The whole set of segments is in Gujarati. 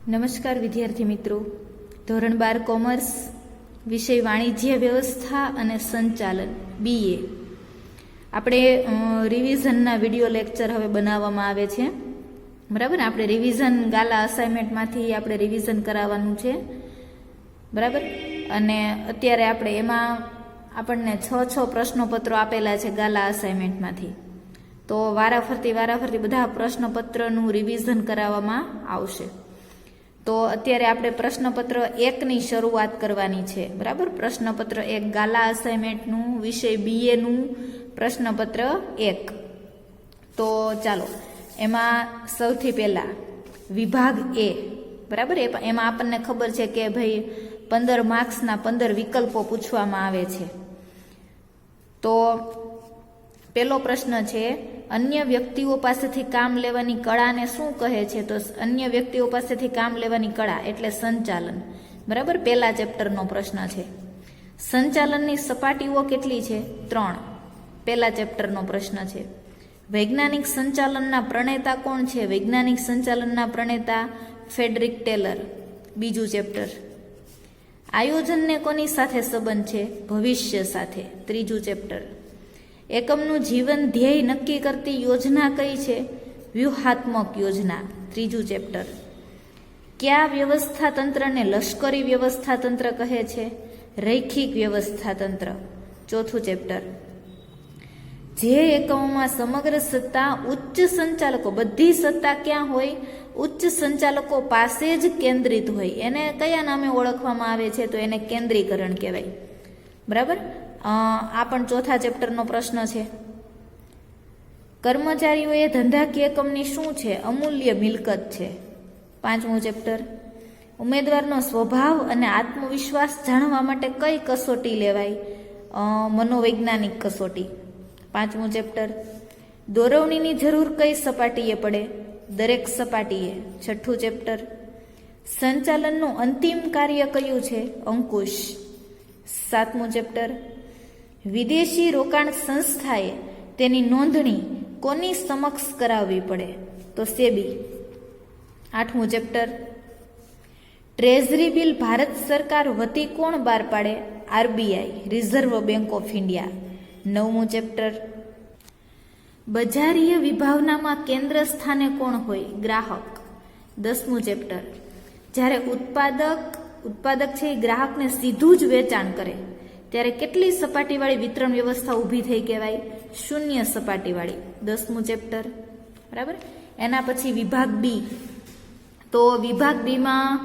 નમસ્કાર વિદ્યાર્થી મિત્રો, ધોરણ 12 કોમર્સ, વિષય વાણિજ્ય વ્યવસ્થા અને સંચાલન BA. આપણે રિવિઝનના વિડીયો લેક્ચર હવે બનાવવામાં આવે છે. બરાબર, આપણે રિવિઝન ગાલા અસાઇનમેન્ટમાંથી આપણે રિવિઝન કરાવવાનું છે. બરાબર, અને અત્યારે આપણે એમાં આપણને 6 પ્રશ્નપત્રો આપેલા છે ગાલા અસાઇનમેન્ટમાંથી. તો વારાફરતી બધા પ્રશ્નપત્રનું રિવિઝન કરાવવામાં આવશે. તો અત્યારે આપણે પ્રશ્નપત્ર 1ની શરૂઆત કરવાની છે. બરાબર, પ્રશ્નપત્ર 1 ગાલા અસાઇનમેન્ટનું વિષય BAનું પ્રશ્નપત્ર 1. તો ચાલો, એમાં સૌથી પહેલા વિભાગ A. બરાબર, એમાં આપણને ખબર છે કે ભાઈ 15 માર્ક્સના 15 વિકલ્પો પૂછવામાં આવે છે. તો પહેલો પ્રશ્ન છે, અન્ય વ્યક્તિઓ પાસેથી કામ લેવાની કળાને શું કહે છે? તો અન્ય વ્યક્તિઓ પાસેથી કામ લેવાની કળા એટલે સંચાલન. બરાબર, પહેલા ચેપ્ટરનો પ્રશ્ન છે. સંચાલનની સપાટીઓ કેટલી છે? 3. પહેલા ચેપ્ટરનો પ્રશ્ન છે. વૈજ્ઞાનિક સંચાલનના પ્રણેતા કોણ છે? વૈજ્ઞાનિક સંચાલનના પ્રણેતા ફ્રેડરિક ટેલર. બીજું ચેપ્ટર. આયોજનને કોની સાથે સંબંધ છે? ભવિષ્ય સાથે. ત્રીજું ચેપ્ટર. એકમનું જીવન ધ્યેય નક્કી કરતી યોજના કઈ છે? વ્યૂહાત્મક યોજના. ત્રીજું ચેપ્ટર. કયા વ્યવસ્થા તંત્રને લશ્કરી વ્યવસ્થા તંત્ર કહે છે? રૈખિક વ્યવસ્થા તંત્ર. ચોથું ચેપ્ટર. જે એકમોમાં સમગ્ર સત્તા ઉચ્ચ સંચાલકો, બધી સત્તા ક્યાં હોય? ઉચ્ચ સંચાલકો પાસે જ કેન્દ્રિત હોય, એને કયા નામે ઓળખવામાં આવે છે? તો એને કેન્દ્રીકરણ કહેવાય. બરાબર, આ પણ ચોથા ચેપ્ટરનો પ્રશ્ન છે. કર્મચારીઓએ ધંધાકીય એકમની શું છે? અમૂલ્ય મિલકત છે. પાંચમું ચેપ્ટર. ઉમેદવારનો સ્વભાવ અને આત્મવિશ્વાસ જાણવા માટે કઈ કસોટી લેવાય? મનોવૈજ્ઞાનિક કસોટી. પાંચમું ચેપ્ટર. દોરવણીની જરૂર કઈ સપાટીએ પડે? દરેક સપાટીએ. છઠ્ઠું ચેપ્ટર. સંચાલનનું અંતિમ કાર્ય કયું છે? અંકુશ. સાતમું ચેપ્ટર. વિદેશી રોકાણ સંસ્થાએ તેની નોંધણી કોની સમક્ષ કરાવવી પડે? તો સેબી. આઠમું ચેપ્ટર. ટ્રેઝરી બિલ ભારત સરકાર વતી કોણ બહાર પાડે? RBI, Reserve Bank of India. નવમું ચેપ્ટર. બજારીય વિભાવનામાં કેન્દ્ર સ્થાને કોણ હોય? ગ્રાહક. 10મું ચેપ્ટર. જ્યારે ઉત્પાદક છે એ ગ્રાહકને સીધું જ વેચાણ કરે ત્યારે કેટલી સપાટીવાળી વિતરણ વ્યવસ્થા ઊભી થઈ કહેવાય? 0 સપાટીવાળી. 10મું ચેપ્ટર. બરાબર, એના પછી વિભાગ B. તો વિભાગ Bમાં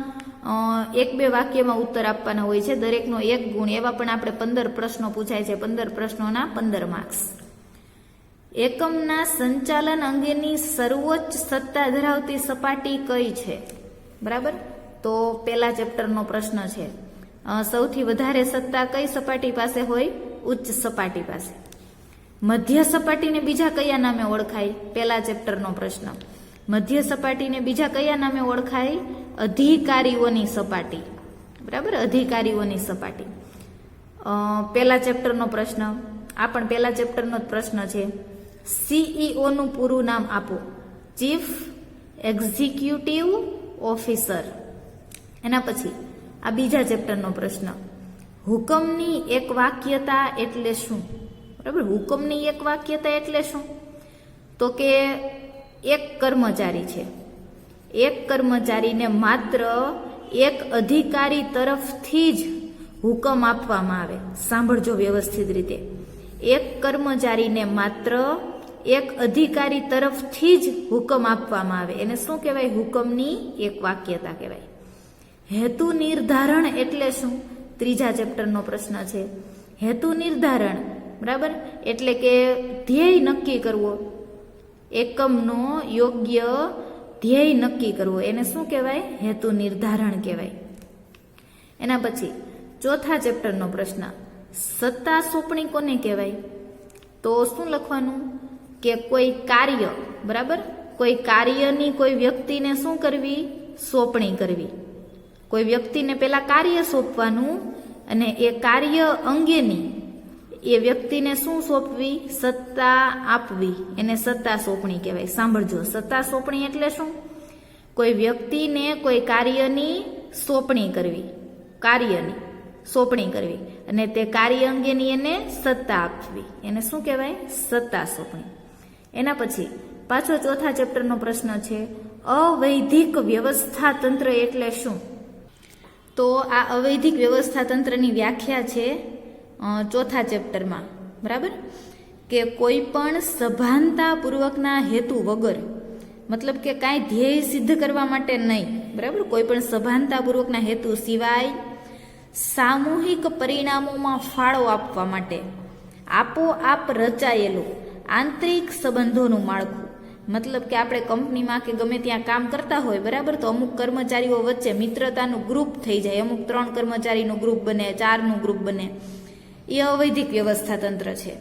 1-2 વાક્યમાં ઉત્તર આપવાના હોય છે, દરેકનો 1 ગુણ. એવા પણ આપણે 15 પ્રશ્નો પૂછાય છે. 15 પ્રશ્નોના 15 માર્ક્સ. એકમના સંચાલન અંગેની સર્વોચ્ચ સત્તા ધરાવતી સપાટી કઈ છે? બરાબર, તો પહેલા ચેપ્ટરનો પ્રશ્ન છે. સૌથી વધારે સત્તા કઈ સપાટી પાસે હોય? ઉચ્ચ સપાટી પાસે. મધ્ય સપાટીને બીજા કયા નામે ઓળખાય? પહેલા ચેપ્ટરનો પ્રશ્ન. મધ્ય સપાટીને બીજા કયા નામે ઓળખાય? અધિકારીઓની સપાટી. બરાબર, અધિકારીઓની સપાટી. પહેલા ચેપ્ટરનો પ્રશ્ન. આ પણ પહેલા ચેપ્ટરનો જ પ્રશ્ન છે. CEO નું પૂરું નામ આપો. Chief executive officer. એના પછી આ બીજા ચેપ્ટરનો પ્રશ્ન. હુકમની એક વાક્યતા એટલે શું? બરાબર, હુકમની એક વાક્યતા એટલે શું? તો કે એક કર્મચારી છે, એક કર્મચારીને માત્ર એક અધિકારી તરફથી જ હુકમ આપવામાં આવે. સાંભળજો વ્યવસ્થિત રીતે. એક કર્મચારીને માત્ર એક અધિકારી તરફથી જ હુકમ આપવામાં આવે, એને શું કહેવાય? હુકમની એક વાક્યતા કહેવાય. હેતુ નિર્ધારણ એટલે શું? ત્રીજા ચેપ્ટરનો પ્રશ્ન છે. હેતુ નિર્ધારણ, બરાબર, એટલે કે ધ્યેય નક્કી કરવો, એકમનો યોગ્ય ધ્યેય નક્કી કરવો, એને શું કહેવાય? હેતુ નિર્ધારણ કહેવાય. એના પછી ચોથા ચેપ્ટરનો પ્રશ્ન. સત્તા સોંપણી કોને કહેવાય? તો શું લખવાનું? કે કોઈ કાર્ય, બરાબર, કોઈ કાર્યની કોઈ વ્યક્તિને શું કરવી? સોંપણી કરવી. કોઈ વ્યક્તિને પેલા કાર્ય સોંપવાનું અને એ કાર્ય અંગેની એ વ્યક્તિને શું સોંપવી? સત્તા આપવી, એને સત્તા સોંપણી કહેવાય. સાંભળજો, સત્તા સોંપણી એટલે શું? કોઈ વ્યક્તિને કોઈ કાર્યની સોંપણી કરવી અને તે કાર્ય અંગેની એને સત્તા આપવી, એને શું કહેવાય? સત્તા સોંપણી. એના પછી પાછો ચોથા ચેપ્ટરનો પ્રશ્ન છે, અવૈધિક વ્યવસ્થા તંત્ર એટલે શું? તો આ અવૈધિક વ્યવસ્થા તંત્રની વ્યાખ્યા છે ચોથા ચેપ્ટરમાં. બરાબર, કે કોઈ પણ સભાનતાપૂર્વકના હેતુ વગર, મતલબ કે કાંઈ ધ્યેય સિદ્ધ કરવા માટે નહીં, બરાબર, કોઈ પણ સભાનતાપૂર્વકના હેતુ સિવાય સામૂહિક પરિણામોમાં ફાળો આપવા માટે આપોઆપ રચાયેલું આંતરિક સંબંધોનું માળખું. મતલબ કે આપણે કંપનીમાં કે ગમે ત્યાં કામ કરતા હોય, બરાબર, તો અમુક કર્મચારીઓ વચ્ચે મિત્રતાનું ગ્રુપ થઈ જાય, અમુક 3 કર્મચારીનું ગ્રુપ બને, 4નું ગ્રુપ બને, એ અવૈધિક વ્યવસ્થા તંત્ર છે.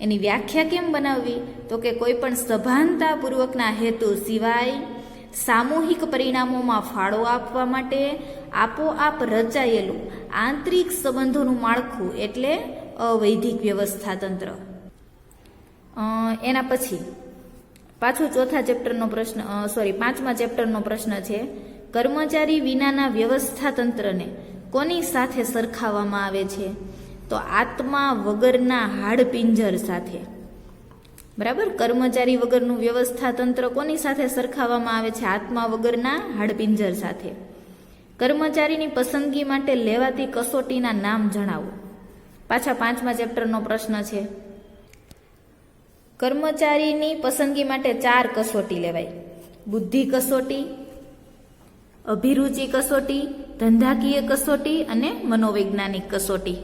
એની વ્યાખ્યા કેમ બનાવવી? તો કે કોઈ પણ સભાનતાપૂર્વકના હેતુ સિવાય સામૂહિક પરિણામોમાં ફાળો આપવા માટે આપોઆપ રચાયેલું આંતરિક સંબંધોનું માળખું એટલે અવૈધિક વ્યવસ્થા તંત્ર. એના પછી પાછું પાંચમા ચેપ્ટરનો પ્રશ્ન છે, કર્મચારી વિનાના વ્યવસ્થા તંત્રને કોની સાથે સરખાવવામાં આવે છે? તો આત્મા વગરના હાડપિંજર સાથે. બરાબર, કર્મચારી વગરનું વ્યવસ્થા તંત્ર કોની સાથે સરખાવવામાં આવે છે? આત્મા વગરના હાડપિંજર સાથે. કર્મચારીની પસંદગી માટે લેવાતી કસોટીના નામ જણાવો. પાછા 5મા ચેપ્ટરનો પ્રશ્ન છે, કર્મચારીની પસંદગી માટે 4 કસોટી લેવાય: બુદ્ધિ કસોટી, અભિરુચિ કસોટી, ધંધાકીય કસોટી અને મનોવૈજ્ઞાનિક કસોટી.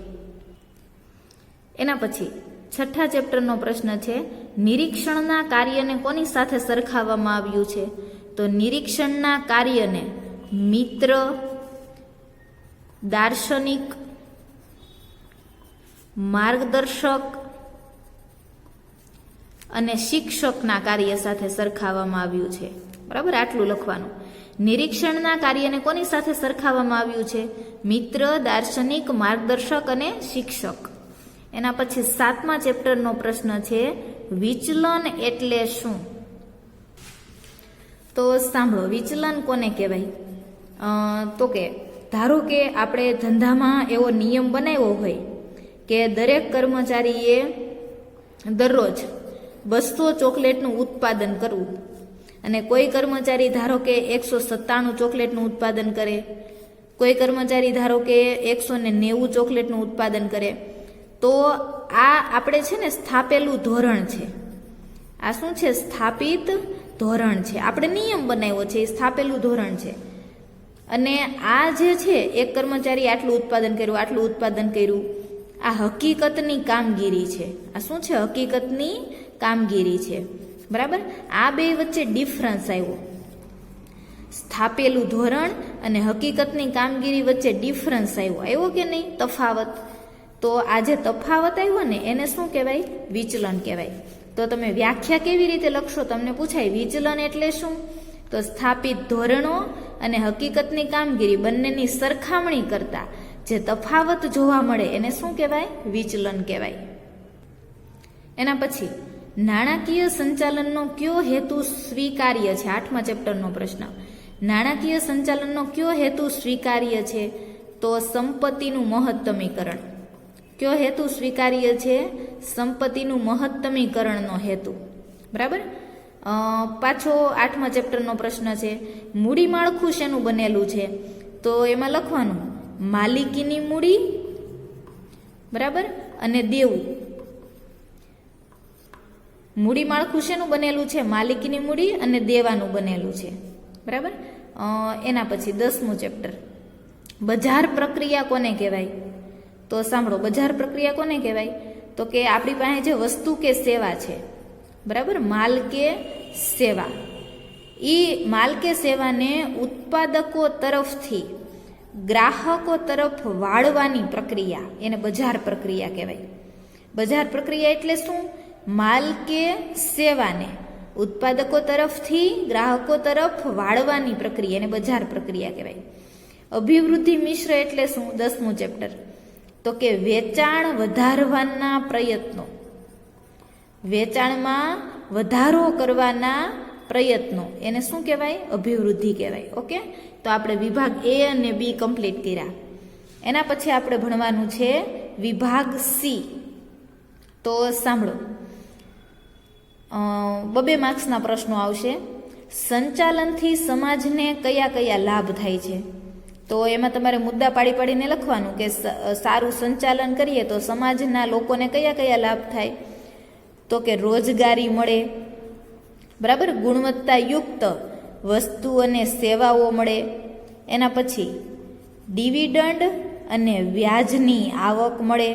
એના પછી 6થા ચેપ્ટરનો પ્રશ્ન છે, નિરીક્ષણના કાર્યને કોની સાથે સરખાવવામાં આવ્યું છે? તો નિરીક્ષણના કાર્યને મિત્ર, દાર્શનિક, માર્ગદર્શક અને શિક્ષકના કાર્ય સાથે સરખાવવામાં આવ્યું છે. બરાબર, આટલું લખવાનું. નિરીક્ષણના કાર્યને કોની સાથે સરખાવવામાં આવ્યું છે? મિત્ર, દાર્શનિક, માર્ગદર્શક અને શિક્ષક. એના પછી 7મા ચેપ્ટરનો પ્રશ્ન છે, વિચલન એટલે શું? તો સાંભળો, વિચલન કોને કહેવાય? તો કે ધારો કે આપણે ધંધામાં એવો નિયમ બનાવ્યો હોય કે દરેક કર્મચારીએ દરરોજ 200 ચોકલેટનું ઉત્પાદન કરવું, અને કોઈ કર્મચારી ધારો કે 197 ચોકલેટનું ઉત્પાદન કરે, કોઈ કર્મચારી ધારો કે 190 ચોકલેટનું ઉત્પાદન કરે, તો આ આપણે છે ને સ્થાપેલું ધોરણ છે. આ શું છે? સ્થાપિત ધોરણ છે. આપણે નિયમ બનાવ્યો છે, એ સ્થાપેલું ધોરણ છે. અને આ જે છે, એક કર્મચારી આટલું ઉત્પાદન કર્યું, આ હકીકતની કામગીરી છે. આ શું છે? હકીકતની કામગીરી છે. બરાબર, આ બે વચ્ચે ડિફરન્સ આવ્યો. સ્થાપેલું ધોરણ અને હકીકતની કામગીરી વચ્ચે ડિફરન્સ આવ્યો કે નહીં? તફાવત. તો આ જે તફાવત આવ્યો ને, એને શું કહેવાય? વિચલન કહેવાય. તો તમે વ્યાખ્યા કેવી રીતે લખશો? તમને પૂછાય વિચલન એટલે શું? તો સ્થાપિત ધોરણો અને હકીકતની કામગીરી બંનેની સરખામણી કરતા જે તફાવત જોવા મળે એને શું કહેવાય? વિચલન કહેવાય. એના પછી નાણાકીય સંચાલનનો કયો હેતુ સ્વીકાર્ય છે? 8મા ચેપ્ટરનો પ્રશ્ન. નાણાકીય સંચાલનનો કયો હેતુ સ્વીકાર્ય છે? તો સંપત્તિનું મહત્તમીકરણ. કયો હેતુ સ્વીકાર્ય છે? સંપત્તિનું મહત્તમીકરણનો હેતુ. બરાબર. પાછો 8મા ચેપ્ટરનો પ્રશ્ન છે, મૂડી માળખું શેનું બનેલું છે? તો એમાં લખવાનું માલિકીની મૂડી, બરાબર, અને દેવું. મૂડી માળખું શેનું બનેલું છે? માલિકીની મૂડી અને દેવાનું બનેલું છે. બરાબર. એના પછી 10મું ચેપ્ટર, બજાર પ્રક્રિયા કોને કહેવાય? તો સાંભળો, બજાર પ્રક્રિયા કોને કહેવાય? તો કે આપણી પાસે જે વસ્તુ કે સેવા છે, બરાબર, માલ કે સેવા, એ માલ કે સેવાને ઉત્પાદકો તરફથી ગ્રાહકો તરફ વાળવાની પ્રક્રિયા, એને બજાર પ્રક્રિયા કહેવાય. બજાર પ્રક્રિયા એટલે શું? માલ કે સેવાને ઉત્પાદકો તરફથી ગ્રાહકો તરફ વાળવાની પ્રક્રિયા, એને બજાર પ્રક્રિયા કહેવાય. અભિવૃદ્ધિ મિશ્ર એટલે શું? 10મું ચેપ્ટર. તો કે વેચાણ વધારવાના પ્રયત્નો, વેચાણમાં વધારો કરવાના પ્રયત્નો, એને શું કહેવાય? અભિવૃદ્ધિ કહેવાય. ઓકે, તો આપણે વિભાગ એ અને બી કમ્પ્લીટ કર્યા. એના પછી આપણે ભણવાનું છે વિભાગ સી. તો સાંભળો, 2 માર્ક્સના પ્રશ્નો આવશે. સંચાલનથી સમાજને કયા કયા લાભ થાય છે? તો એમાં તમારે મુદ્દા પાડી પાડીને લખવાનું કે સારું સંચાલન કરીએ તો સમાજના લોકોને કયા કયા લાભ થાય? તો કે રોજગારી મળે, બરાબર, ગુણવત્તાયુક્ત વસ્તુ અને સેવાઓ મળે. એના પછી ડિવિડન્ડ અને વ્યાજની આવક મળે.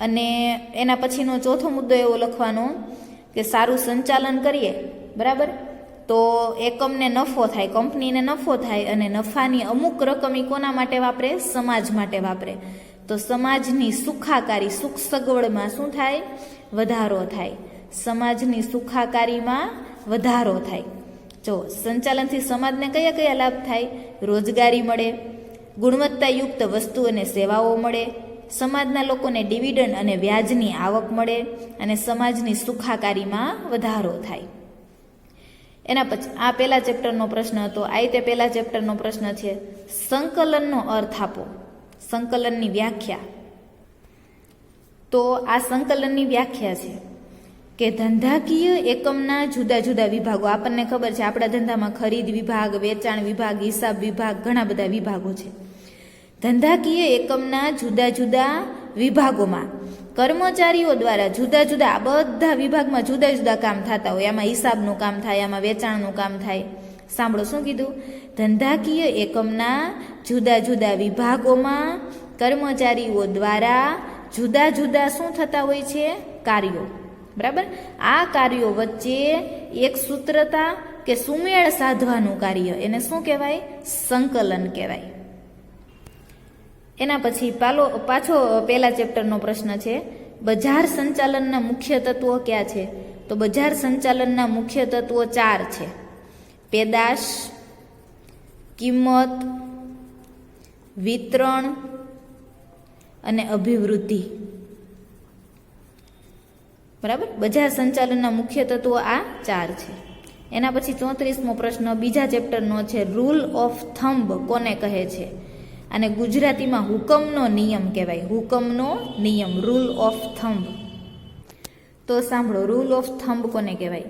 અને એના પછીનો ચોથો મુદ્દો એવો લખવાનો કે સારું સંચાલન કરીએ, બરાબર, તો એકમને નફો થાય, કંપનીને નફો થાય, અને નફાની અમુક રકમ ઈ કોના માટે વાપરે? સમાજ માટે વાપરે. તો સમાજની સુખાકારી, સુખ સગવડમાં શું થાય? વધારો થાય. સમાજની સુખાકારીમાં વધારો થાય. જો સંચાલનથી સમાજને કયા કયા લાભ થાય? રોજગારી મળે, ગુણવત્તાયુક્ત વસ્તુ અને સેવાઓ મળે, સમાજના લોકોને ડિવિડન્ડ અને વ્યાજની આવક મળે, અને સમાજની સુખાકારીમાં વધારો થાય. એના પછી આ પહેલા ચેપ્ટરનો પ્રશ્ન હતો. આ રીતે પહેલા ચેપ્ટરનો પ્રશ્ન છે સંકલનનો અર્થ આપો. સંકલનની વ્યાખ્યા. તો આ સંકલનની વ્યાખ્યા છે કે ધંધાકીય એકમના જુદા જુદા વિભાગો. આપણને ખબર છે આપણા ધંધામાં ખરીદ વિભાગ, વેચાણ વિભાગ, હિસાબ વિભાગ, ઘણા બધા વિભાગો છે. ધંધાકીય એકમના જુદા જુદા વિભાગોમાં કર્મચારીઓ દ્વારા જુદા જુદા, આ બધા વિભાગમાં જુદા જુદા કામ થતા હોય. આમાં હિસાબનું કામ થાય, આમાં વેચાણનું કામ થાય. સાંભળો શું કીધું? ધંધાકીય એકમના જુદા જુદા વિભાગોમાં કર્મચારીઓ દ્વારા જુદા જુદા શું થતા હોય છે? કાર્યો. બરાબર, આ કાર્યો વચ્ચે એક સૂત્રતા કે સુમેળ સાધવાનું કાર્ય, એને શું કહેવાય? સંકલન કહેવાય. એના પછી પાછો પહેલા ચેપ્ટરનો પ્રશ્ન છે બજાર સંચાલનના મુખ્ય તત્વો કયા છે? તો બજાર સંચાલનના મુખ્ય તત્વો 4 છે. પેદાશ, કિંમત, વિતરણ અને અભિવૃદ્ધિ. બરાબર, બજાર સંચાલનના મુખ્ય તત્વો આ 4 છે. એના પછી 34મો પ્રશ્ન બીજા ચેપ્ટરનો છે રૂલ ઓફ થંબ કોને કહે છે? અને ગુજરાતીમાં હુકમનો નિયમ કહેવાય. હુકમનો નિયમ, રૂલ ઓફ થંબ. તો સાંભળો, રૂલ ઓફ થંબ કોને કહેવાય?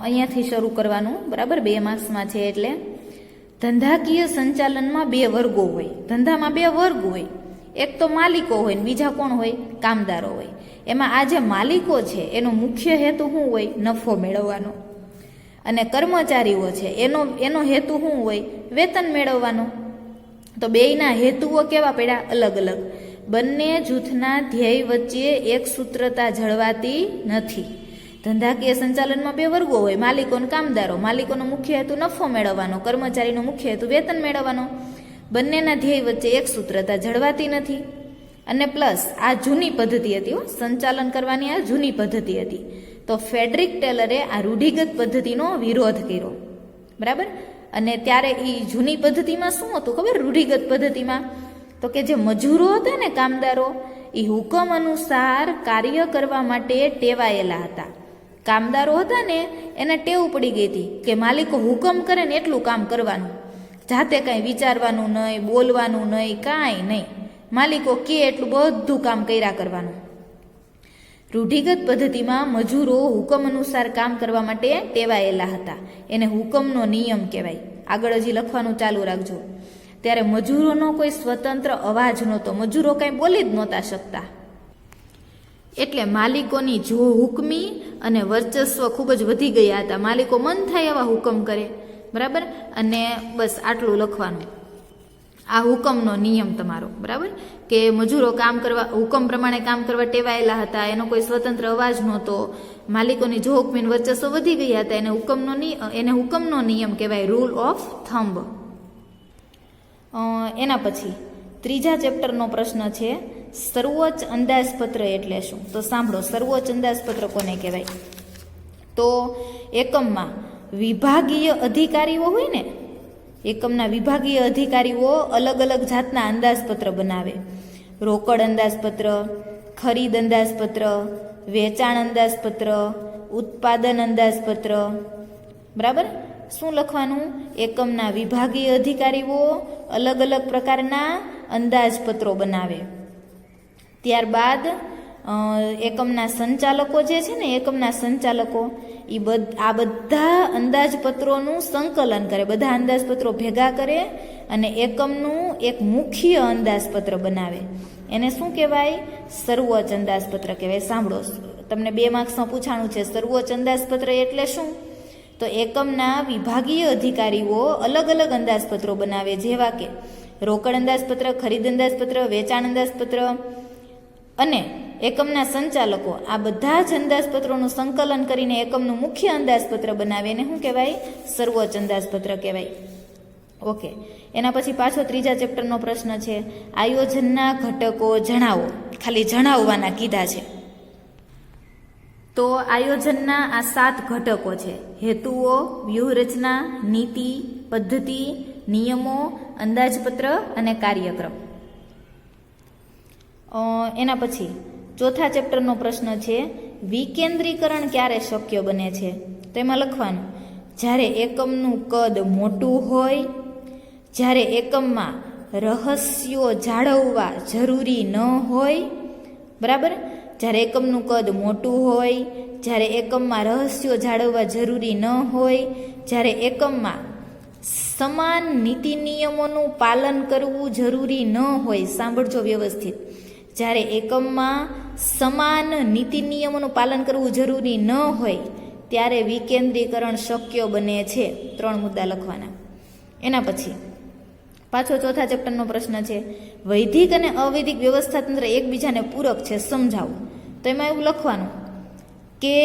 અહીંયાથી શરૂ કરવાનું, બરાબર, 2 માર્ક્સમાં છે. એટલે ધંધાકીય સંચાલનમાં 2 વર્ગો હોય. ધંધામાં 2 વર્ગ હોય. એક તો માલિકો હોય ને બીજા કોણ હોય? કામદારો હોય. એમાં આ જે માલિકો છે એનો મુખ્ય હેતુ શું હોય? નફો મેળવવાનો. અને કર્મચારીઓ છે એનો હેતુ શું હોય? વેતન મેળવવાનો. તો બેયના હેતુઓ કેવા પડ્યા? અલગ અલગ. બંને જૂથના ધ્યેય વચ્ચે એક સૂત્રતા જળવાતી નથી. ધંધાકીય સંચાલનમાં 2 વર્ગો હોય, માલિકો અને કામદારો. માલિકોનો મુખ્ય હેતુ નફો મેળવવાનો, કર્મચારીનો મુખ્ય હેતુ વેતન મેળવવાનો. બંનેના ધ્યેય વચ્ચે એક સૂત્રતા જળવાતી નથી. અને પ્લસ આ જૂની પદ્ધતિ હતી, સંચાલન કરવાની આ જૂની પદ્ધતિ હતી. તો ફ્રેડરિક ટેલરે આ રૂઢિગત પદ્ધતિનો વિરોધ કર્યો. બરાબર, અને ત્યારે એ જૂની પદ્ધતિમાં શું હતું ખબર? રૂઢિગત પદ્ધતિમાં તો કે જે મજૂરો હતા ને, કામદારો, એ હુકમ અનુસાર કાર્ય કરવા માટે ટેવાયેલા હતા. કામદારો હતા ને એને ટેવ પડી ગઈ હતી કે માલિકો હુકમ કરે ને એટલું કામ કરવાનું, જાતે કાંઈ વિચારવાનું નહીં, બોલવાનું નહીં, કાંઈ નહીં. માલિકો કે એટલું બધું કામ કર્યા કરવાનું. રૂઢિગત પદ્ધતિમાં મજૂરો હુકમ અનુસાર કામ કરવા માટે ટેવાયેલા હતા. એને હુકમનો નિયમ કહેવાય. આગળ હજી લખવાનું ચાલુ રાખજો. ત્યારે મજૂરોનો કોઈ સ્વતંત્ર અવાજ નહોતો. મજૂરો કાંઈ બોલી જ નહોતા શકતા. એટલે માલિકોની જો હુકમી અને વર્ચસ્વ ખૂબ જ વધી ગયા હતા. માલિકો મન થાય એવા હુકમ કરે. બરાબર, અને બસ આટલું લખવાનું. આ હુકમનો નિયમ તમારો. બરાબર, કે મજૂરો કામ કરવા, હુકમ પ્રમાણે કામ કરવા ટેવાયેલા હતા. એનો કોઈ સ્વતંત્ર અવાજ નહોતો. માલિકોની જો હુકમી વર્ચસ્વ વધી ગયા હતા. એને હુકમનો નિયમ કહેવાય, રૂલ ઓફ થંબ. એના પછી ત્રીજા ચેપ્ટરનો પ્રશ્ન છે સર્વોચ્ચ અંદાજપત્ર એટલે શું? તો સાંભળો, સર્વોચ્ચ અંદાજપત્ર કોને કહેવાય? તો એકમમાં વિભાગીય અધિકારીઓ હોય ને, એકમના વિભાગીય અધિકારીઓ અલગ અલગ જાતના અંદાજપત્ર બનાવે. રોકડ અંદાજપત્ર, ખરીદ અંદાજપત્ર, વેચાણ અંદાજપત્ર, ઉત્પાદન અંદાજપત્ર, બરાબર. શું લખવાનું? એકમના વિભાગીય અધિકારીઓ અલગ અલગ પ્રકારના અંદાજપત્રો બનાવે. ત્યારબાદ એકમના સંચાલકો જે છે ને, એકમના સંચાલકો આ બધા અંદાજપત્રોનું સંકલન કરે, બધા અંદાજપત્રો ભેગા કરે અને એકમનું એક મુખ્ય અંદાજપત્ર બનાવે. એને શું કહેવાય? સર્વોચ્ચ અંદાજપત્ર કહેવાય. સાંભળો, તમને 2 માર્ક્સમાં પૂછાણું છે, સર્વોચ્ચ અંદાજપત્ર એટલે શું? તો એકમના વિભાગીય અધિકારીઓ અલગ અલગ અંદાજપત્રો બનાવે, જેવા કે રોકડ અંદાજપત્ર, ખરીદ અંદાજપત્ર, વેચાણ અંદાજપત્ર, અને એકમના સંચાલકો આ બધા જ અંદાજપત્રોનું સંકલન કરીને એકમનું મુખ્ય અંદાજપત્ર બનાવે. એને શું કહેવાય? સર્વોચ્ચ અંદાજપત્ર કહેવાય. ઓકે. એના પછી પાછો 3જા ચેપ્ટરનો પ્રશ્ન છે, આયોજનના ઘટકો જણાવો. ખાલી જણાવવાના કીધા છે. તો આયોજનના આ 7 ઘટકો છે: હેતુઓ, વ્યૂહરચના, નીતિ, પદ્ધતિ, નિયમો, અંદાજપત્ર અને કાર્યક્રમ. એના પછી 4થા ચેપ્ટરનો પ્રશ્ન છે, વિકેન્દ્રીકરણ ક્યારે શક્ય બને છે? તો એમાં લખવાનું, જ્યારે એકમનું કદ મોટું હોય, જ્યારે એકમમાં રહસ્યો જાળવવા જરૂરી ન હોય. બરાબર. જ્યારે એકમનું કદ મોટું હોય, જ્યારે એકમમાં રહસ્યો જાળવવા જરૂરી ન હોય, જ્યારે એકમમાં સમાન નીતિ નિયમોનું પાલન કરવું જરૂરી ન હોય. સાંભળજો વ્યવસ્થિત. જ્યારે એકમમાં સમાન નીતિ નિયમોનું પાલન કરવું જરૂરી ન હોય ત્યારે વિકેન્દ્રીકરણ શક્ય બને છે. 3 મુદ્દા લખવાના. એના પછી પાછો 4થા ચેપ્ટરનો પ્રશ્ન છે, વૈધિક અને અવૈધિક વ્યવસ્થા તંત્ર એકબીજાને પૂરક છે, સમજાવો. તો એમાં એવું લખવાનું કે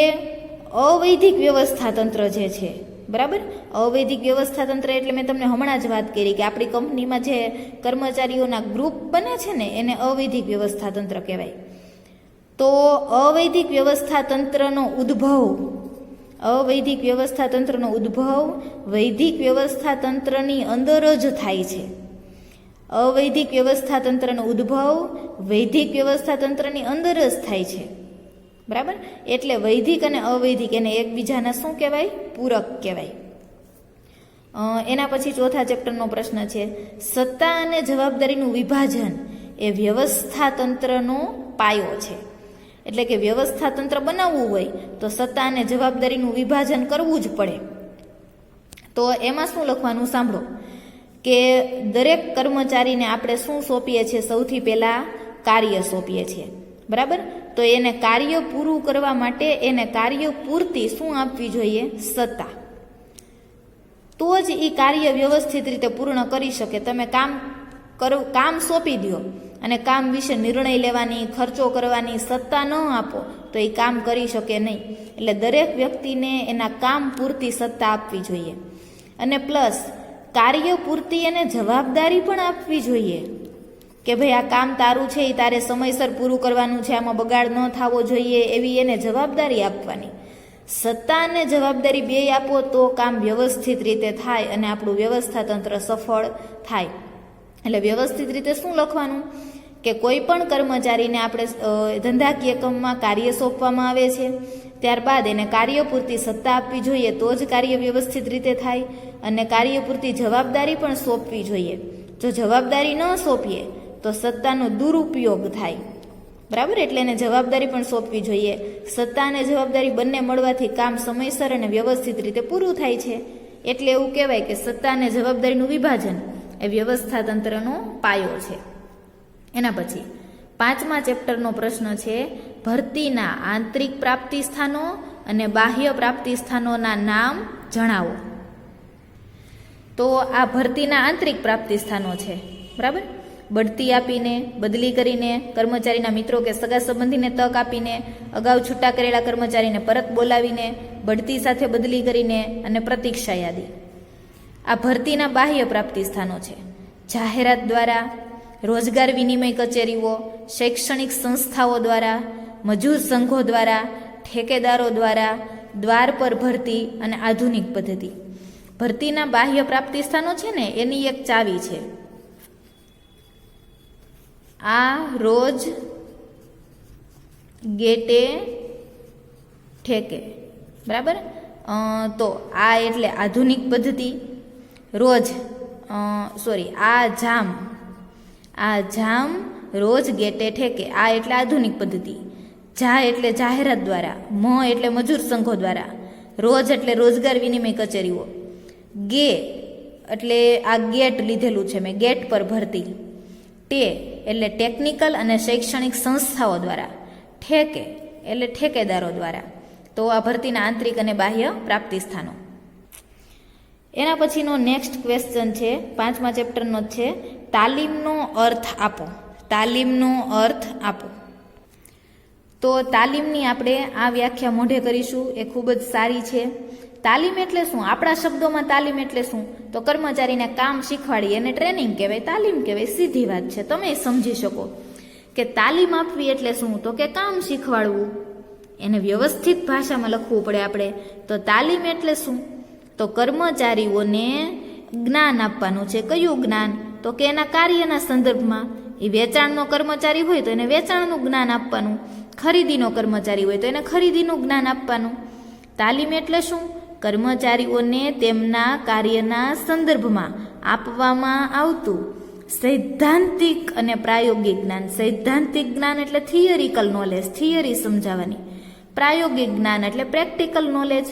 અવૈધિક વ્યવસ્થા તંત્ર જે છે, બરાબર, અવૈધિક વ્યવસ્થા તંત્ર એટલે મેં તમને હમણાં જ વાત કરી કે આપણી કંપનીમાં જે કર્મચારીઓના ગ્રુપ બને છે ને, એને અવૈધિક વ્યવસ્થા તંત્ર કહેવાય. તો અવૈધિક વ્યવસ્થા તંત્રનો ઉદ્ભવ, અવૈધિક વ્યવસ્થા તંત્રનો ઉદ્ભવ વૈધિક વ્યવસ્થા તંત્રની અંદર જ થાય છે. અવૈધિક વ્યવસ્થા તંત્રનો ઉદ્ભવ વૈધિક વ્યવસ્થા તંત્રની અંદર જ થાય છે. બરાબર. એટલે વૈધિક અને અવૈધિક એને એકબીજાના શું કહેવાય? પૂરક કહેવાય. એના પછી 4થા ચેપ્ટરનો પ્રશ્ન છે, સત્તા અને જવાબદારીનું વિભાજન એ વ્યવસ્થા તંત્રનો પાયો છે. એટલે કે વ્યવસ્થા તંત્ર બનાવવું હોય તો સત્તા અને જવાબદારીનું વિભાજન કરવું જ પડે. તો એમાં શું લખવાનું? સાંભળો કે દરેક કર્મચારીને આપણે શું સોંપીએ છીએ? સૌથી પહેલા કાર્ય સોંપીએ છીએ. બરાબર. તો એને કાર્ય પૂરું કરવા માટે એને કાર્ય પૂરતી શું આપવી જોઈએ? સત્તા. તો જ એ કાર્ય વ્યવસ્થિત રીતે પૂર્ણ કરી શકે. તમે કામ સોંપી દો અને કામ વિશે નિર્ણય લેવાની, ખર્ચો કરવાની સત્તા ન આપો તો એ કામ કરી શકે નહીં. એટલે દરેક વ્યક્તિને એના કામ પૂરતી સત્તા આપવી જોઈએ. અને પ્લસ કાર્ય પૂરતી એને જવાબદારી પણ આપવી જોઈએ કે ભાઈ આ કામ તારું છે, એ તારે સમયસર પૂરું કરવાનું છે, આમાં બગાડ ન થવો જોઈએ, એવી એને જવાબદારી આપવાની. સત્તા અને જવાબદારી 2 આપો તો કામ વ્યવસ્થિત રીતે થાય અને આપણું વ્યવસ્થા તંત્ર સફળ થાય. એટલે વ્યવસ્થિત રીતે શું લખવાનું કે કોઈ પણ કર્મચારીને આપણે ધંધાકીય એકમમાં કાર્ય સોંપવામાં આવે છે, ત્યારબાદ એને કાર્ય પૂરતી સત્તા આપવી જોઈએ તો જ કાર્ય વ્યવસ્થિત રીતે થાય. અને કાર્ય પૂરતી જવાબદારી પણ સોંપવી જોઈએ. જો જવાબદારી ન સોંપીએ તો સત્તાનો દુરુપયોગ થાય. બરાબર. એટલે એને જવાબદારી પણ સોંપવી જોઈએ. સત્તા અને જવાબદારી બંને મળવાથી કામ સમયસર અને વ્યવસ્થિત રીતે પૂરું થાય છે. એટલે એવું કહેવાય કે સત્તા અને જવાબદારીનું વિભાજન એ વ્યવસ્થા તંત્રનો પાયો છે. એના પછી 5મા ચેપ્ટરનો પ્રશ્ન છે, ભરતીના આંતરિક પ્રાપ્તિ સ્થાનો અને બાહ્ય પ્રાપ્તિ સ્થાનોના નામ જણાવો. તો આ ભરતીના આંતરિક પ્રાપ્તિ સ્થાનો છે. બરાબર. બઢતી આપીને, બદલી કરીને, કર્મચારીના મિત્રો કે સગા સંબંધીને તક આપીને, અગાઉ છૂટા કરેલા કર્મચારીને પરત બોલાવીને, બઢતી સાથે બદલી કરીને અને પ્રતીક્ષા યાદી. આ ભરતીના બાહ્ય પ્રાપ્તિ સ્થાનો છે. જાહેરાત દ્વારા, રોજગાર વિનિમય કચેરીઓ, શૈક્ષણિક સંસ્થાઓ દ્વારા, મજૂર સંઘો દ્વારા, ઠેકેદારો દ્વારા, દ્વાર પર ભરતી અને આધુનિક પદ્ધતિ. ભરતીના બાહ્ય પ્રાપ્તિ સ્થાનો છે ને, એની એક ચાવી છે આ રોજ, ગેટે, ઠેકે. બરાબર. તો આ એટલે આધુનિક પદ્ધતિ, રોજ આ જામ રોજ ગેટે ઠેકે, આ એટલે આધુનિક પદ્ધતિ, જા એટલે જાહેરાત દ્વારા, મ એટલે મજૂર સંઘો દ્વારા, રોજ એટલે રોજગાર વિનિમય કચેરીઓ, ગે એટલે આ ગેટ લીધેલું છે મેં, ગેટ પર ભરતી, ટે એટલે ટેકનિકલ અને શૈક્ષણિક સંસ્થાઓ દ્વારા, ઠેકે એટલે ઠેકેદારો દ્વારા. તો આ ભરતીના આંતરિક અને બાહ્ય પ્રાપ્તિ સ્થાનો. એના પછીનો નેક્સ્ટ ક્વેશ્ચન છે 5મા ચેપ્ટરનો છે, તાલીમનો અર્થ આપો. તાલીમનો અર્થ આપો. તો તાલીમની આપણે આ વ્યાખ્યા મોઢે કરીશું, એ ખૂબ જ સારી છે. તાલીમ એટલે શું? આપણા શબ્દોમાં તાલીમ એટલે શું? તો કર્મચારીને કામ શીખવાડી એને ટ્રેનિંગ કહેવાય, તાલીમ કહેવાય. સીધી વાત છે, તમે સમજી શકો કે તાલીમ આપવી એટલે શું? તો કે કામ શીખવાડવું. એને વ્યવસ્થિત ભાષામાં લખવું પડે આપણે. તો તાલીમ એટલે શું? તો કર્મચારીઓને જ્ઞાન આપવાનું છે. કયું જ્ઞાન? તો કે એના કાર્યના સંદર્ભમાં. એ વેચાણનો કર્મચારી હોય તો એને વેચાણનું જ્ઞાન આપવાનું, ખરીદીનો કર્મચારી હોય તો એને ખરીદીનું જ્ઞાન આપવાનું. તાલીમ એટલે શું? કર્મચારીઓને તેમના કાર્યના સંદર્ભમાં આપવામાં આવતું સૈદ્ધાંતિક અને પ્રાયોગિક જ્ઞાન. સૈદ્ધાંતિક જ્ઞાન એટલે થિયરિકલ નોલેજ, થિયરી સમજાવવાની. પ્રાયોગિક જ્ઞાન એટલે પ્રેક્ટિકલ નોલેજ.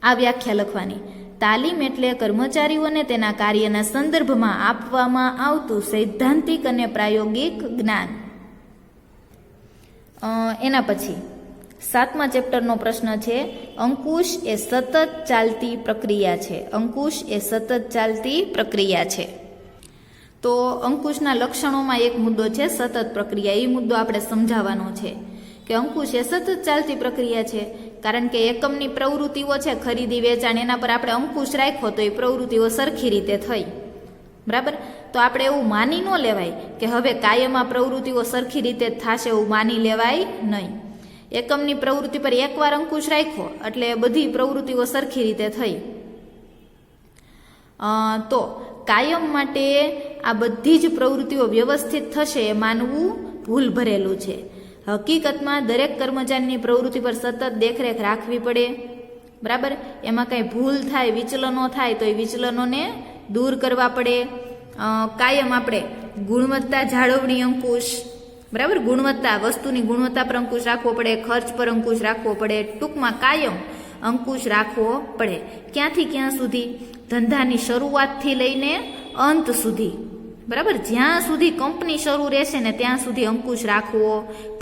આ વ્યાખ્યા લખવાની. તાલીમ એટલે કર્મચારીઓને તેના કાર્યના સંદર્ભમાં આપવામાં આવતું સૈદ્ધાંતિક અને પ્રાયોગિક જ્ઞાન. એના પછી 7મા ચેપ્ટરનો પ્રશ્ન છે, અંકુશ એ સતત ચાલતી પ્રક્રિયા છે. અંકુશ એ સતત ચાલતી પ્રક્રિયા છે. તો અંકુશના લક્ષણોમાં એક મુદ્દો છે સતત પ્રક્રિયા. એ મુદ્દો આપણે સમજાવવાનો છે કે અંકુશ એ સતત ચાલતી પ્રક્રિયા છે. કારણ કે એકમની પ્રવૃત્તિઓ છે, ખરીદી વેચાણ, એના પર આપણે અંકુશ રાખ્યો તો એ પ્રવૃત્તિઓ સરખી રીતે થઈ. બરાબર? તો આપણે એવું માની ન લેવાય કે હવે કાયમમાં પ્રવૃત્તિઓ સરખી રીતે જ થશે, એવું માની લેવાય નહીં. એકમની પ્રવૃત્તિ પર એકવાર અંકુશ રાખ્યો એટલે બધી પ્રવૃત્તિઓ સરખી રીતે થઈ. તો કાયમ માટે આ બધી જ પ્રવૃત્તિઓ વ્યવસ્થિત થશે એ માનવું ભૂલ ભરેલું છે. હકીકતમાં દરેક કર્મચારીની પ્રવૃત્તિ પર સતત દેખરેખ રાખવી પડે. બરાબર? એમાં કંઈ ભૂલ થાય, વિચલનો થાય તો એ વિચલનોને દૂર કરવા પડે. કાયમ આપણે ગુણવત્તા જાળવણી અંકુશ, બરાબર, ગુણવત્તા, વસ્તુની ગુણવત્તા પર અંકુશ રાખવો પડે, ખર્ચ પર અંકુશ રાખવો પડે. ટૂંકમાં કાયમ અંકુશ રાખવો પડે. ક્યાંથી ક્યાં સુધી? ધંધાની શરૂઆતથી લઈને અંત સુધી. બરાબર? જ્યાં સુધી કંપની શરૂ રહેશે ને ત્યાં સુધી અંકુશ રાખવો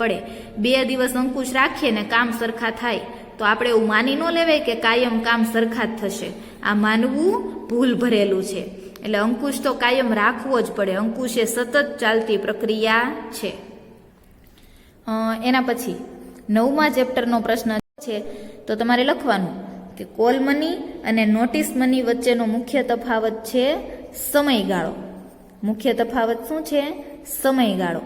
પડે. 2 દિવસ અંકુશ રાખીએ ને કામ સરખા થાય તો આપણે એવું માની ન લેવાય કે કાયમ કામ સરખા જ થશે. આ માનવું ભૂલ ભરેલું છે. એટલે અંકુશ તો કાયમ રાખવો જ પડે. અંકુશ એ સતત ચાલતી પ્રક્રિયા છે. એના પછી 9મા ચેપ્ટરનો પ્રશ્ન છે, તો તમારે લખવાનું કે કોલ મની અને નોટિસ મની વચ્ચેનો મુખ્ય તફાવત છે સમયગાળો. મુખ્ય તફાવત શું છે? સમયગાળો.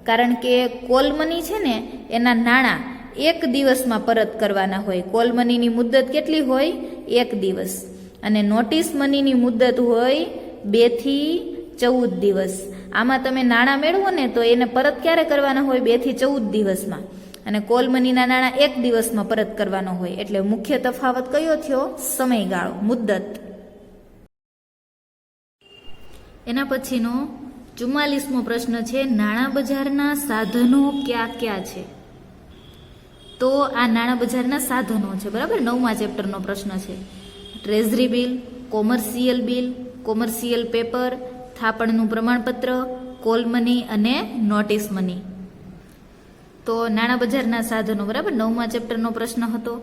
કારણ કે કોલ મની છે ને એના નાણાં 1 દિવસમાં પરત કરવાના હોય. કોલ મનીની મુદત કેટલી હોય? 1 દિવસ. અને નોટિસ મનીની મુદત હોય 2 થી 14 દિવસ. આમાં તમે નાણાં મેળવો ને તો એને પરત ક્યારે કરવાના હોય? 2 થી 14 દિવસમાં. અને કોલ મનીના નાણાં 1 દિવસમાં પરત કરવાનો હોય. એટલે મુખ્ય તફાવત કયો થયો? સમયગાળો, મુદ્દત. એના પછીનો 44મો પ્રશ્ન છે, નાણાં બજારના સાધનો કયા કયા છે? તો આ નાણાં બજારના સાધનો છે. બરાબર? 9મા ચેપ્ટરનો પ્રશ્ન છે. Treasury bill, commercial bill, commercial paper, થાપણનું પ્રમાણપત્ર, કોલ મની અને નોટિસ મની. તો નાણાં બજારના સાધનો. બરાબર? 9મા ચેપ્ટરનો પ્રશ્ન હતો.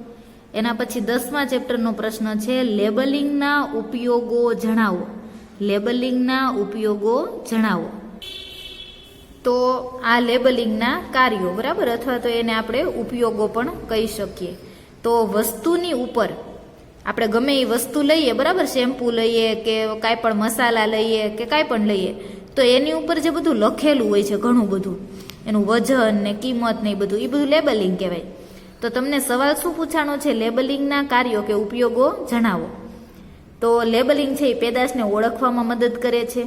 એના પછી 10મા ચેપ્ટરનો પ્રશ્ન છે, લેબલિંગના ઉપયોગો જણાવો. લેબલિંગના ઉપયોગો જણાવો. તો આ લેબલિંગના કાર્યો, બરાબર, અથવા તો એને આપણે ઉપયોગો પણ કહી શકીએ. તો વસ્તુની ઉપર આપણે ગમે એ વસ્તુ લઈએ, બરાબર, શેમ્પૂ લઈએ કે કાંઈ પણ મસાલા લઈએ કે કાંઈ પણ લઈએ, તો એની ઉપર જે બધું લખેલું હોય છે, ઘણું બધું, એનું વજન ને કિંમત ને એ બધું લેબલિંગ કહેવાય. તો તમને સવાલ શું પૂછાણો છે? લેબલિંગના કાર્યો કે ઉપયોગો જણાવો. તો લેબલિંગ છે એ પેદાશને ઓળખવામાં મદદ કરે છે.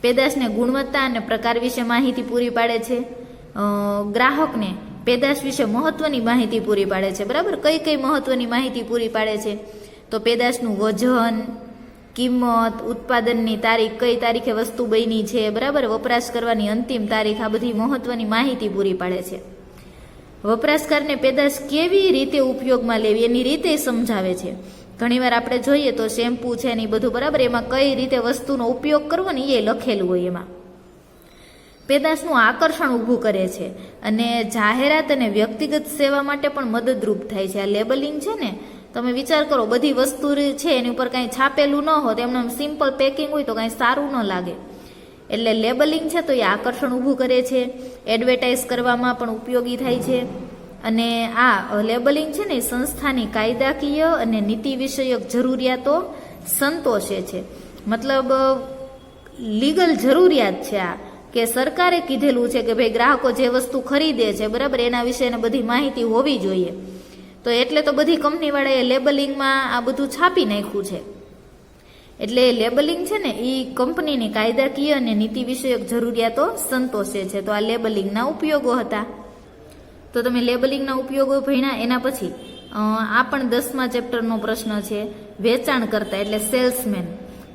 પેદાશને ગુણવત્તા અને પ્રકાર વિશે માહિતી પૂરી પાડે છે. ગ્રાહકને પેદાશ વિશે મહત્વની માહિતી પૂરી પાડે છે, બરાબર. કઈ કઈ મહત્વની માહિતી પૂરી પાડે છે? તો પેદાશનું વજન, કિંમત, ઉત્પાદનની તારીખ, કઈ તારીખે વસ્તુ બની છે, બરાબર, વપરાશ કરવાની અંતિમ તારીખ, આ બધી મહત્વની માહિતી પૂરી પાડે છે. વપરાશકારને પેદાશ કેવી રીતે ઉપયોગમાં લેવી એની રીતે સમજાવે છે. ઘણીવાર આપણે જોઈએ તો શેમ્પૂ છે ને એ બધું, બરાબર, એમાં કઈ રીતે વસ્તુનો ઉપયોગ કરવો ને એ લખેલું હોય. એમાં પેદાશનું આકર્ષણ ઊભું કરે છે અને જાહેરાત અને વ્યક્તિગત સેવા માટે પણ મદદરૂપ થાય છે. આ લેબલિંગ છે ને, તમે વિચાર કરો, બધી વસ્તુ છે એની ઉપર કાંઈ છાપેલું ન હોત, એમને સિમ્પલ પેકિંગ હોય તો કાંઈ સારું ન લાગે. એટલે લેબલિંગ છે તો એ આકર્ષણ ઊભું કરે છે, એડવર્ટાઇઝ કરવામાં પણ ઉપયોગી થાય છે. અને આ લેબલિંગ છે ને સંસ્થાની કાયદાકીય અને નીતિ વિષયક જરૂરિયાતો સંતોષે છે. મતલબ લીગલ જરૂરિયાત છે આ, કે સરકારે કીધેલું છે કે ભાઈ ગ્રાહકો જે વસ્તુ ખરીદે છે, બરાબર, એના વિશેને બધી માહિતી હોવી જોઈએ. તો એટલે તો બધી કંપનીવાળાએ લેબલિંગમાં આ બધું છાપી નાખ્યું છે. એટલે લેબલિંગ છે ને એ કંપનીની કાયદાકીય અને નીતિ વિષયક જરૂરિયાતો સંતોષે છે. તો આ લેબલિંગના ઉપયોગો હતા. તો તમે લેબલિંગના ઉપયોગો ભણ્યા. એના પછી આ પણ 10મા ચેપ્ટરનો પ્રશ્ન છે, વેચાણકર્તા એટલે સેલ્સમેન.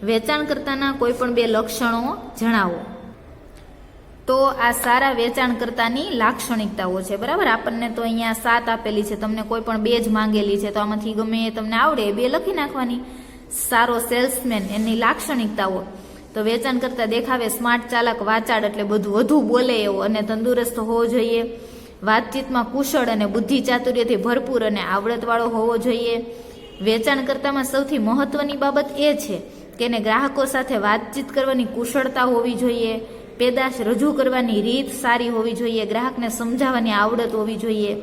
વેચાણકર્તાના કોઈ પણ 2 લક્ષણો જણાવો. તો આ સારા વેચાણકર્તાની લાક્ષણિકતાઓ છે, બરાબર. આપણને તો અહીંયા 7 આપેલી છે, તમને કોઈ પણ 2 જ માંગેલી છે, તો આમાંથી ગમે એ તમને આવડે 2 લખી નાખવાની. સારો સેલ્સમેન એની લાક્ષણિકતાઓ, તો વેચાણકર્તા દેખાવે સ્માર્ટ, ચાલાક, વાચાળ એટલે બધું વધુ બોલે એવો અને તંદુરસ્ત હોવો જોઈએ. વાતચીતમાં કુશળ અને બુદ્ધિ ચાતુર્યથી ભરપૂર અને આવડતવાળો હોવો જોઈએ. વેચાણકર્તામાં સૌથી મહત્વની બાબત એ છે કે એને ગ્રાહકો સાથે વાતચીત કરવાની કુશળતા હોવી જોઈએ. પેદાશ રજૂ કરવાની રીત સારી હોવી જોઈએ. ગ્રાહકને સમજાવવાની આવડત હોવી જોઈએ.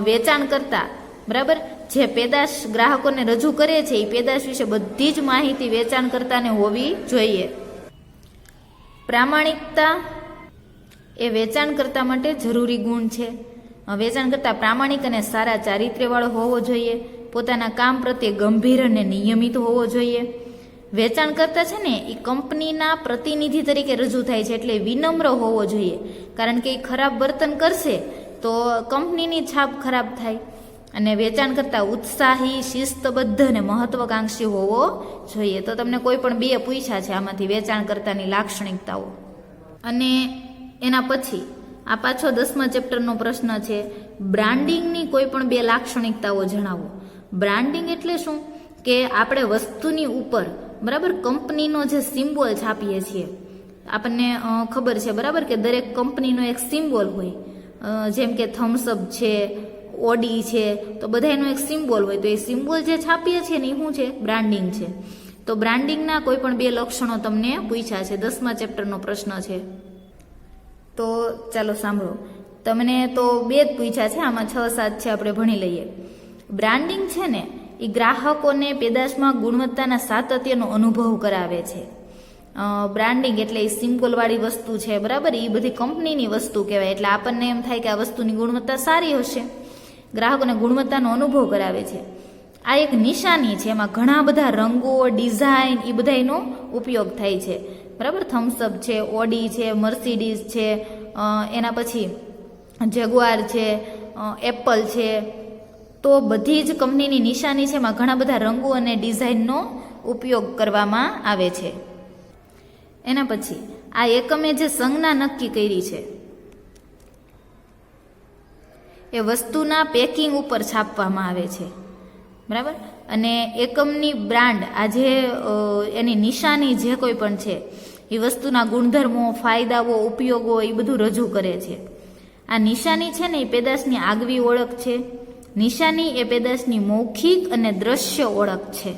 વેચાણકર્તા, બરાબર, જે પેદાશ ગ્રાહકોને રજૂ કરે છે એ પેદાશ વિશે બધી જ માહિતી વેચાણકર્તાને હોવી જોઈએ. પ્રામાણિકતા એ વેચાણકર્તા માટે જરૂરી ગુણ છે. વેચાણકર્તા પ્રામાણિક અને સારા ચારિત્ર્યવાળો હોવો જોઈએ. પોતાના કામ પ્રત્યે ગંભીર અને નિયમિત હોવો જોઈએ. વેચાણકર્તા છે ને એ કંપનીના પ્રતિનિધિ તરીકે રજૂ થાય છે, એટલે વિનમ્ર હોવો જોઈએ. કારણ કે એ ખરાબ વર્તન કરશે તો કંપનીની છાપ ખરાબ થાય. અને વેચાણકર્તા ઉત્સાહી, શિસ્તબદ્ધ અને મહત્વાકાંક્ષી હોવો જોઈએ. તો તમને કોઈ પણ 2 પૂછ્યા છે આમાંથી વેચાણકર્તાની લાક્ષણિકતાઓ. અને એના પછી આ પાછો 10મા ચેપ્ટરનો પ્રશ્ન છે, બ્રાન્ડિંગની કોઈ પણ 2 લાક્ષણિકતાઓ જણાવો. બ્રાન્ડિંગ એટલે શું? કે આપણે વસ્તુની ઉપર, બરાબર, કંપનીનો જે સિમ્બોલ છાપીએ છીએ. આપણને ખબર છે, બરાબર, કે દરેક કંપનીનો એક સિમ્બોલ હોય. જેમ કે થમ્સઅપ છે, ઓડી છે, તો બધાનો એક સિમ્બોલ હોય. તો એ સિમ્બોલ જે છાપીએ છીએ ને એ શું છે? બ્રાન્ડિંગ છે. તો બ્રાન્ડિંગના કોઈ પણ 2 લક્ષણો તમને પૂછ્યા છે, 10મા ચેપ્ટરનો પ્રશ્ન છે. તો ચાલો સાંભળો. તમને તો 2 જ પૂછ્યા છે, આમાં 6-7 છે, આપણે ભણી લઈએ. બ્રાન્ડિંગ છે ને એ ગ્રાહકોને પેદાશમાં ગુણવત્તાના સાતત્યનો અનુભવ કરાવે છે. બ્રાન્ડિંગ એટલે એ સિમ્બોલવાળી વસ્તુ છે, બરાબર, એ બધી કંપનીની વસ્તુ કહેવાય. એટલે આપણને એમ થાય કે આ વસ્તુની ગુણવત્તા સારી હશે. ગ્રાહકોને ગુણવત્તાનો અનુભવ કરાવે છે. આ એક નિશાની છે, એમાં ઘણા બધા રંગો, ડિઝાઇન એ બધાનો ઉપયોગ થાય છે, બરાબર. થમ્સઅપ છે, ઓડી છે, મર્સિડીઝ છે, એના પછી જેગુઆર છે, એપલ છે. તો બધી જ કંપનીની નિશાની છે, એમાં ઘણા બધા રંગો અને ડિઝાઇનનો ઉપયોગ કરવામાં આવે છે. એના પછી આ એકમે જે સંજ્ઞા નક્કી કરી છે એ વસ્તુના પેકિંગ ઉપર છાપવામાં આવે છે, બરાબર. અને એકમની બ્રાન્ડ, આ જે એની નિશાની જે કોઈ પણ છે એ વસ્તુના ગુણધર્મો, ફાયદાઓ, ઉપયોગો એ બધું રજૂ કરે છે. આ નિશાની છે ને એ પેદાશની આગવી ઓળખ છે. નિશાની એ પેદાશની મૌખિક અને દ્રશ્ય ઓળખ છે.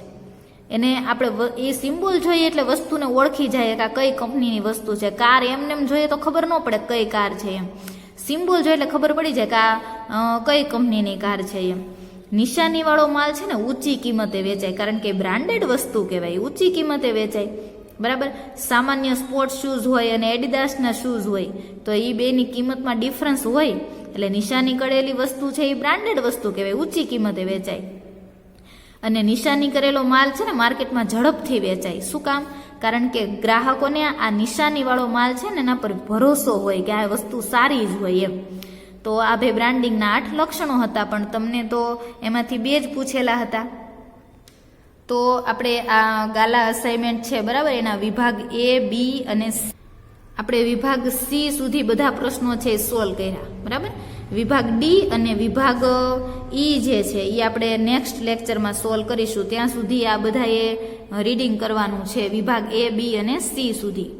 એને આપણે એ સિમ્બોલ જોઈએ એટલે વસ્તુને ઓળખી જાય કે આ કઈ કંપનીની વસ્તુ છે. કાર એમને એમ જોઈએ તો ખબર ન પડે કઈ કાર છે એમ. સિમ્બોલ જોઈએ એટલે ખબર પડી જાય કે આ કઈ કંપનીની કાર છે એમ. નિશાનીવાળો માલ છે ને ઊંચી કિંમતે વેચાય, કારણ કે બ્રાન્ડેડ વસ્તુ કહેવાય, ઊંચી કિંમતે વેચાય, બરાબર. સામાન્ય સ્પોર્ટ્સ શૂઝ હોય અને એડિડાસના શૂઝ હોય તો એ બેની કિંમતમાં ડિફરન્સ હોય. એટલે નિશાની કરેલી વસ્તુ છે એ બ્રાન્ડેડ વસ્તુ કહેવાય, ઊંચી કિંમતે વેચાય. અને નિશાની કરેલો માલ છે ને માર્કેટમાં ઝડપથી વેચાય. શું કામ? કારણ કે ગ્રાહકોને આ નિશાનીવાળો માલ છે ને એના પર ભરોસો હોય કે આ વસ્તુ સારી જ હોય એમ. તો આ બે બ્રાન્ડિંગના 8 લક્ષણો હતા, પણ તમને તો એમાંથી 2 જ પૂછેલા હતા. તો આપણે આ ગાલા અસાઇનમેન્ટ છે બરાબર, એના વિભાગ A, B અને C, આપણે વિભાગ C સુધી બધા પ્રશ્નો છે સોલ્વ કર્યા બરાબર. વિભાગ D અને વિભાગ E જે છે એ આપણે નેક્સ્ટ લેક્ચરમાં સોલ્વ કરીશું. ત્યાં સુધી આ બધાએ રીડિંગ કરવાનું છે વિભાગ A, B અને C સુધી.